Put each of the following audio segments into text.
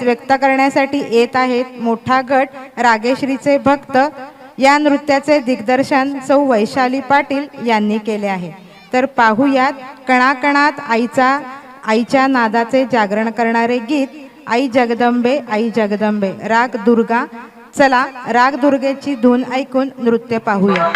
व्यक्त करण्यासाठी येत आहेत मोठा गट रागेश्रीचे भक्त। या नृत्याचे दिग्दर्शन सौ वैशाली पाटील यांनी केले आहे। तर पाहूयात कणाकणात आईच्या नादाचे जागरण करणारे गीत आई जगदंबे आई जगदंबे राग दुर्गा। चला राग दुर्गेची धून ऐकून नृत्य पाहूया।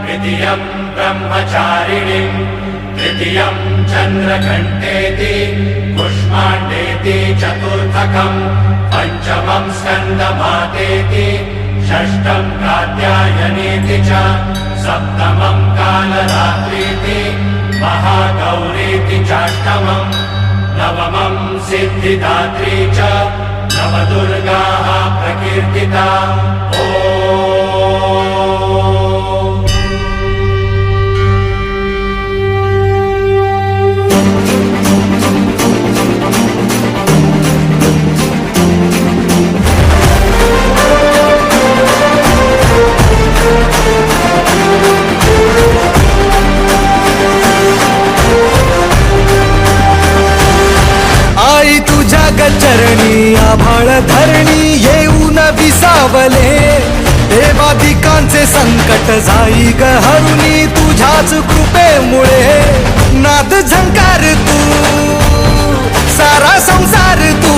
द्वितीयं ब्रह्मचारिणीं तृतीयं चन्द्रघण्टेति कुष्माण्डेति चतुर्थकं पञ्चमं स्कन्दमातेति षष्ठं कात्यायनीति च सप्तमं कालरात्रीति महागौरीति चाष्टमं नवमं सिद्धिदात्री च नवदुर्गाः प्रकीर्तिता। आई तुझ्या गचरणी आभाळ धरणी येऊन विसावले, देवादिकांचे संकट जाई ग हरुणी तुझ्याच कृपेमुळे। नाद झंकार तू सारा संसार तू,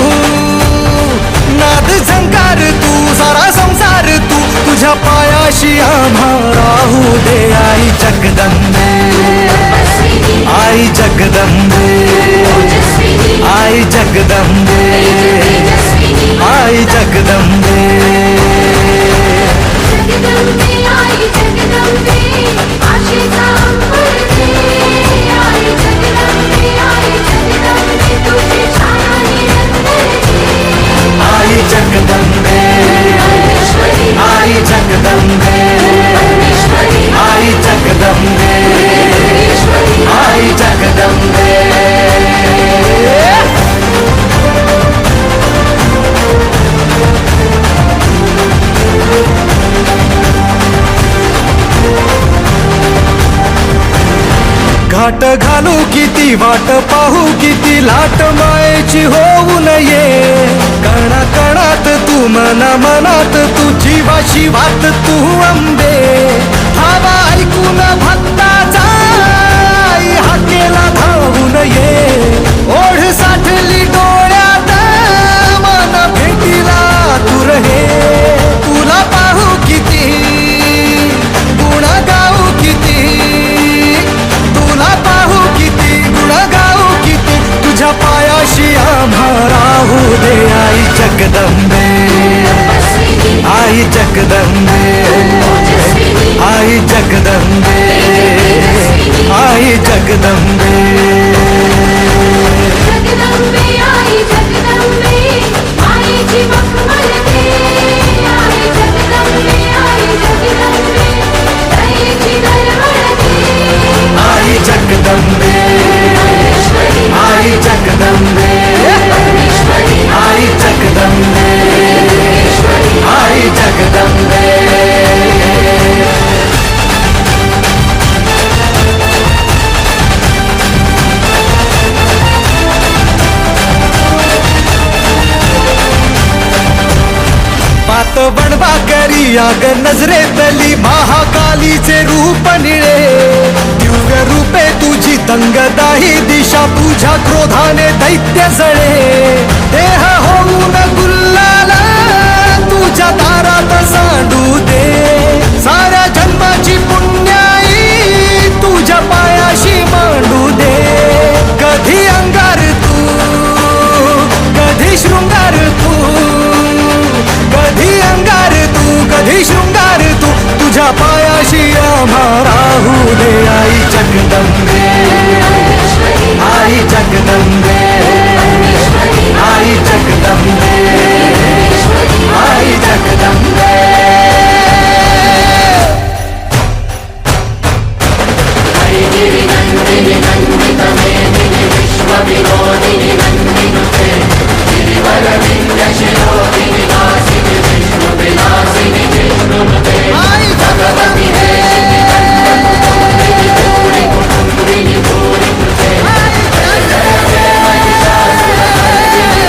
नाद झंकार तू सारा संसार तू, तुझ्या पायाशी आम्हा राहू दे आई जगदंबे आई जगदंबे आई जगदंबे आई जगदंबे जगदंबे आई जगदंबे आशेचा अंबरते, आई जगदंबे आई जगदंबे तुझी छाया निरंतरते। आई जगदंबे आई जगदंबे आई जगदंबे आई जगदंबे। घाट घालू किती वाट पाहू किती लाट मायेची होऊ नये, कणा कणात तू मना मनात तू जीवाशी वात तू अंबे। धावा ऐकून भक्ताचा आई हाकेला धावू नये, ओढ साठली डोळ्यात मन भेटीला तू रहे। तुला पाहू किती गुण गाऊ किती, तुला पाहू किती गुण गाऊ किती, तुझ्या पायाशी आम्हा राहू दे आई जगदंबे आई जगदंबे आई जगदंबे आई जगदंबे। जगदंबे आई जगदंबे आईची मखमलते, आई जगदंबे आई जगदंबे दयेची दरवळते। आई जगदंबे आई जगदंबे आई जगदंबे आई जगदंबे। पात बनवा करी आग नजरेतली महाकालीचे तंगदाही दिशा तुझ्या क्रोधाने दैत्य जळे देह होऊन गुल्लाला तुझ्या दारात सांडू दे साऱ्या जन्माची पुण्याई तुझ्या पायाशी मांडू दे कधी अंगार तू कधी शृंगार तू कधी अंगार तू कधी शृंगार तू तुझ्या पायाशी आम्हा राहू दे आई जगदंबे आई जगदंबे आई जगदंबे आई जगदंबे गिरिनन्दिनि नन्दितमेदिनि विश्वविनोदिनि नन्दिनुते गिरिवरविन्द्यशिरोदिनि वासिनि विष्णुविलासिनि विष्णुनुते भगवति हेशिनि नन्दनकुन्दुरिनि भूरि कुटुम्बिनि भूरि कृते जय जय जय महिषासुरमर्दिनि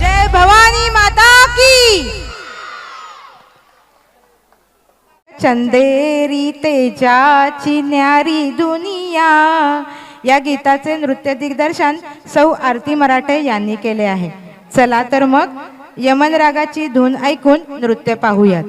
जय भवानी माता की चंदेरी तेजाची न्यारी दुनिया या गीताचे नृत्य दिग्दर्शन सौ आरती मराठे यांनी केले आहे. चला तर मग यमन रागाची धून ऐकून नृत्य पाहूयात.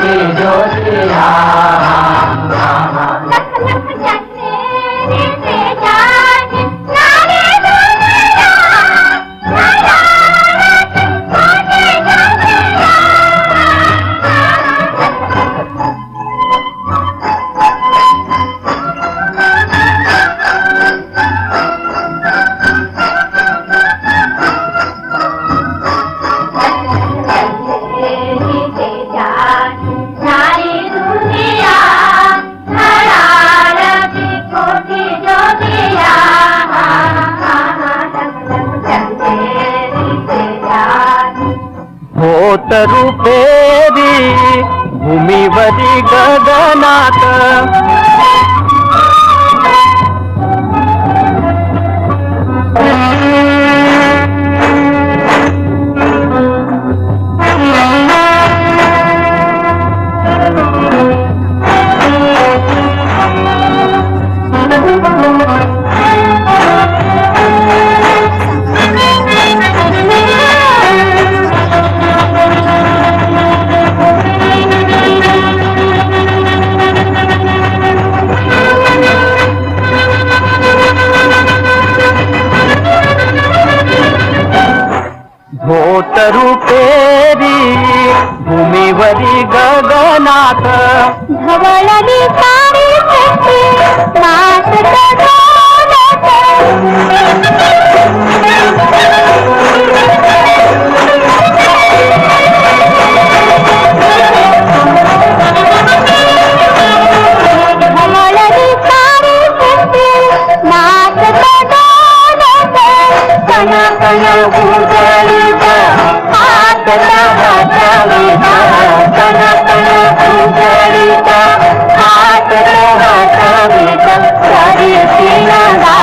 ज्योति ज्योतिया होत रूपेरी भूमीवरी गगनात होत रूपेरी भूमीवरी गगनात धवळली सारी सृष्टी नाचत धवळली सारी सृष्टी नाचत डोलत कण कण उजळीत हात हाताळीत कण कण उजळीत हात हाताळीत सारी सिंगारा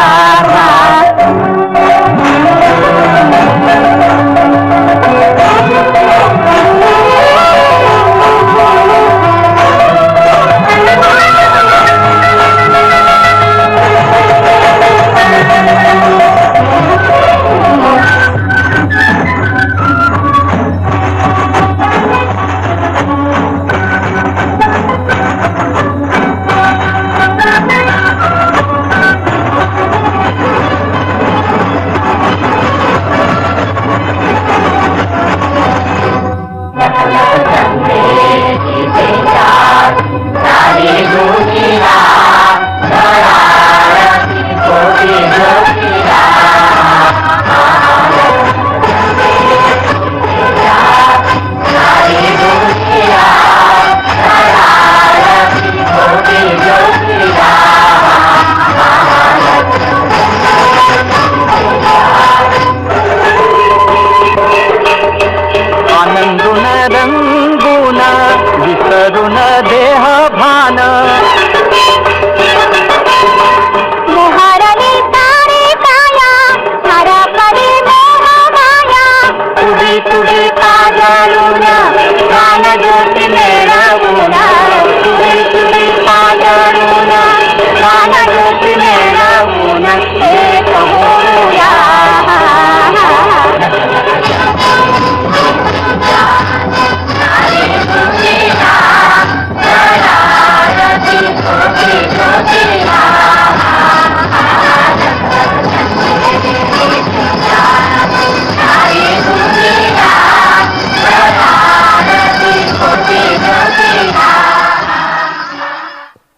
आनंदून रंगून विसरून देह भान मोहरली सारी काया हरा परी मोह माया तुझी तुझी काजळून गान ज्योती मेळवून तुझी तुझी काजळून गान ज्योती मेळवून एक होऊया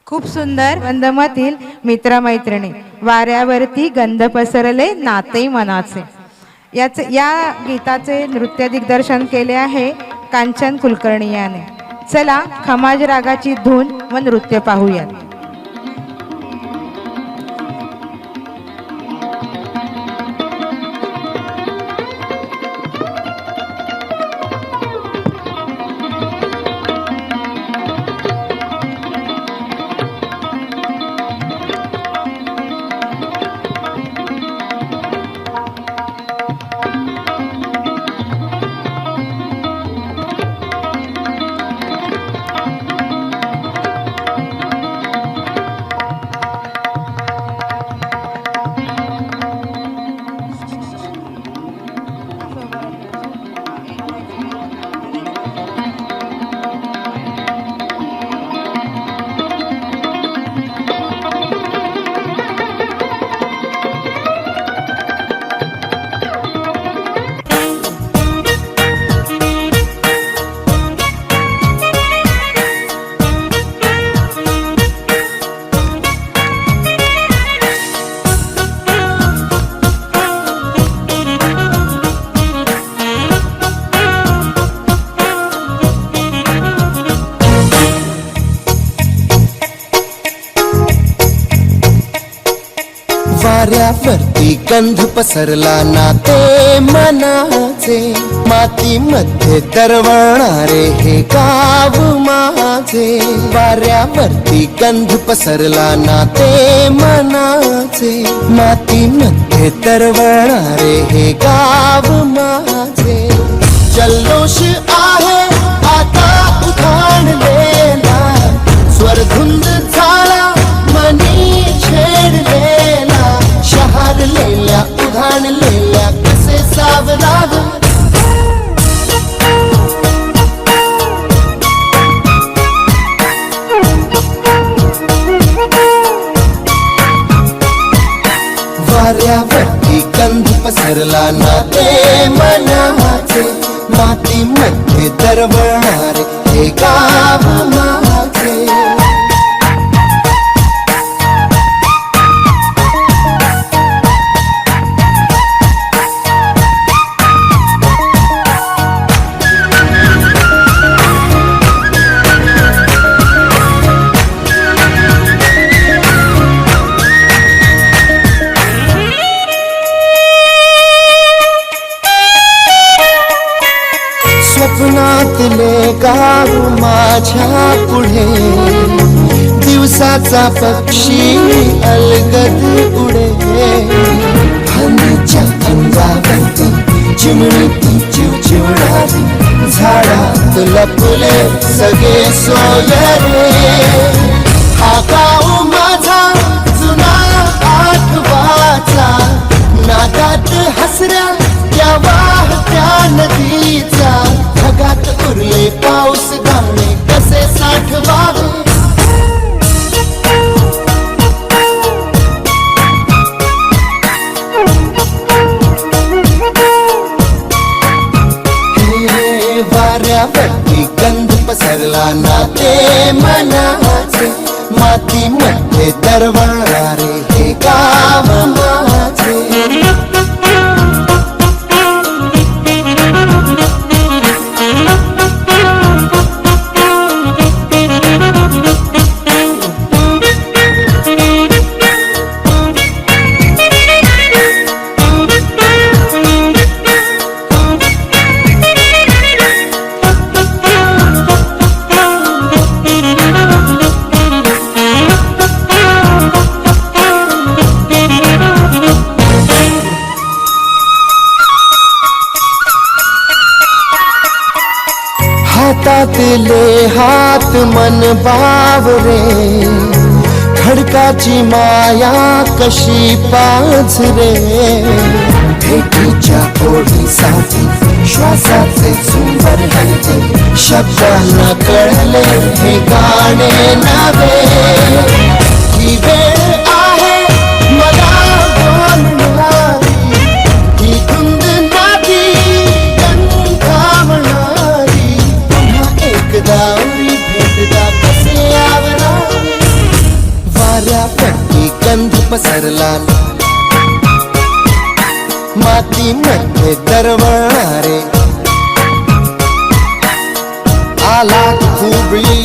खूप सुंदर गंधमातील मित्रमैत्रिणी वाऱ्यावरती गंध पसरले नाते मनाचे या गीताचे नृत्य दिग्दर्शन केले आहे कांचन कुलकर्णी याने. चला खमाज रागाची धून व नृत्य पाहूयात. वाऱ्यावरती गंध पसरला ना ते मनाचे, मातीमध्ये दरवळणारे हे गाव माझे. वाऱ्यावरती गंध पसरला ना ते मनाचे, मातीमध्ये दरवळणारे हे गाव माझे. जल्लोष आहे आता उधाणलेला, स्वरधुंद झाला मनी छेडलेला. शहारलेल्या उधाणलेल्या कसे सावरावे. वाऱ्यावरती गंध पसरला ना ते मनाचे, मातीमध्ये दरवळणारे हे गाव माझे. स्वप्नातले गाव माझ्या पुढे, दिवसाचा पक्षी अलगद उडे. हनीच्या अंगावरती चिमणी चिवचिवणारी, झाडात लपले सगळे सोयरे. हा गाव माझा जुना आठवाचा, नादात हसऱ्या त्या वाहत्या नदीचा. ढगात उरले पाऊस गाणे कसे साठवावे. हे वाऱ्यावरती गंध पसरला ना ते मनाचे, मातीमध्ये दरवळणारे हे गाव माझे. हातातले हात मन बावरे, खडकाची माया कशी पाझरे. भेटीच्या ओढीसाठी श्वासाचे सुंदर हलते, शब्दांना कळले हे गाणे नवे. ही वेळ आहे मला बोलणारी, ही धुंद नादी गंधावणारी. एकदावरी भेटदा कसे आवरावे. वाऱ्यावरती गंध पसरला, मातीमध्ये दरवळणारे. I like to breathe